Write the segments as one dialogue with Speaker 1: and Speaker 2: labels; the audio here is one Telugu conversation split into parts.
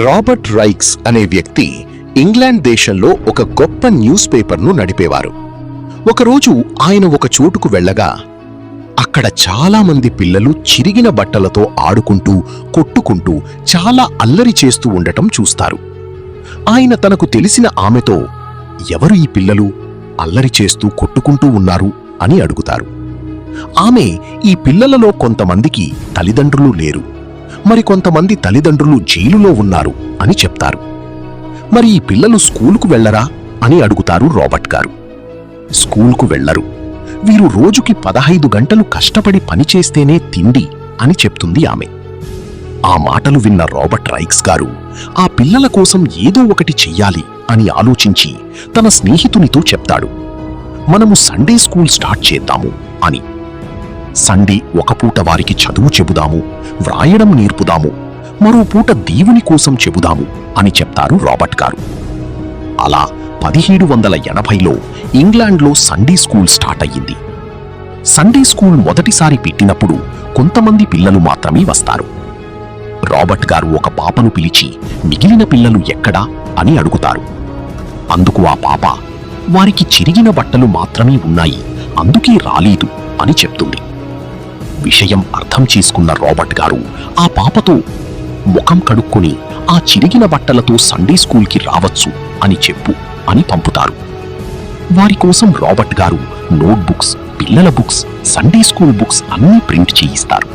Speaker 1: రాబర్ట్ రైక్స్ అనే వ్యక్తి ఇంగ్లాండ్ దేశంలో ఒక గొప్ప న్యూస్ పేపర్ను నడిపేవారు. ఒకరోజు ఆయన ఒక చోటుకు వెళ్ళగా అక్కడ చాలా మంది పిల్లలు చిరిగిన బట్టలతో ఆడుకుంటూ కొట్టుకుంటూ చాలా అల్లరి చేస్తూ ఉండటం చూస్తారు. ఆయన తనకు తెలిసిన ఆమెతో, ఎవరు ఈ పిల్లలు అల్లరి చేస్తూ కొట్టుకుంటూ ఉన్నారు అని అడుగుతారు. ఆమె ఈ పిల్లలలో కొంతమందికి తల్లిదండ్రులు లేరు, మరికొంతమంది తల్లిదండ్రులు జైలులో ఉన్నారు అని చెప్తారు. మరి ఈ పిల్లలు స్కూలుకు వెళ్లరా అని అడుగుతారు రాబర్ట్ గారు. స్కూలుకు వెళ్లరు, వీరు రోజుకి 15 గంటలు కష్టపడి పనిచేస్తేనే తిండి అని చెప్తుంది ఆమె. ఆ మాటలు విన్న రాబర్ట్ రైక్స్ గారు ఆ పిల్లల కోసం ఏదో ఒకటి చెయ్యాలి అని ఆలోచించి తన స్నేహితునితో చెప్తాడు, మనము సండే స్కూల్ స్టార్ట్ చేద్దాము అని. సండే ఒక పూట వారికి చదువు చెబుదాము, వ్రాయడం నేర్పుదాము, మరో పూట దేవుని కోసం చెబుదాము అని చెప్తారు రాబర్ట్ గారు. అలా 1780లో ఇంగ్లాండ్లో సండే స్కూల్ స్టార్ట్ అయ్యింది. సండే స్కూల్ మొదటిసారి పెట్టినప్పుడు కొంతమంది పిల్లలు మాత్రమే వస్తారు. రాబర్ట్ గారు ఒక పాపను పిలిచి మిగిలిన పిల్లలు ఎక్కడా అని అడుగుతారు. అందుకు ఆ పాప, వారికి చిరిగిన బట్టలు మాత్రమే ఉన్నాయి, అందుకే రాలేదు అని చెప్తుంది. విషయం అర్థం చేసుకున్న రాబర్ట్ గారు ఆ పాపతో, ముఖం కడుక్కొని ఆ చిరిగిన బట్టలతో సండే స్కూల్కి రావచ్చు అని చెప్పు అని పంపుతారు. వారి కోసం రాబర్ట్ గారు నోట్బుక్స్, పిల్లల బుక్స్, సండే స్కూల్ బుక్స్ అన్నీ ప్రింట్ చేయిస్తారు.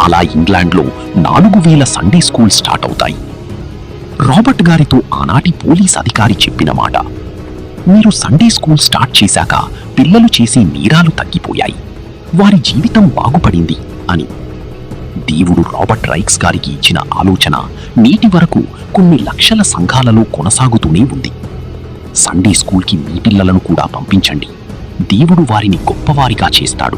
Speaker 1: అలా ఇంగ్లాండ్లో 4000 సండే స్కూల్ స్టార్ట్ అవుతాయి. రాబర్ట్ గారితో ఆనాటి పోలీస్ అధికారి చెప్పిన మాట, మీరు సండే స్కూల్ స్టార్ట్ చేశాక పిల్లలు చేసే నేరాలు తగ్గిపోయాయి, వారి జీవితం బాగుపడింది అని. దేవుడు రాబర్ట్ రైక్స్ గారికి ఇచ్చిన ఆలోచన నేటి వరకు కొన్ని లక్షల సంఘాలలో కొనసాగుతూనే ఉంది. సండే స్కూల్కి మీ పిల్లలను కూడా పంపించండి, దేవుడు వారిని గొప్పవారిగా చేస్తాడు.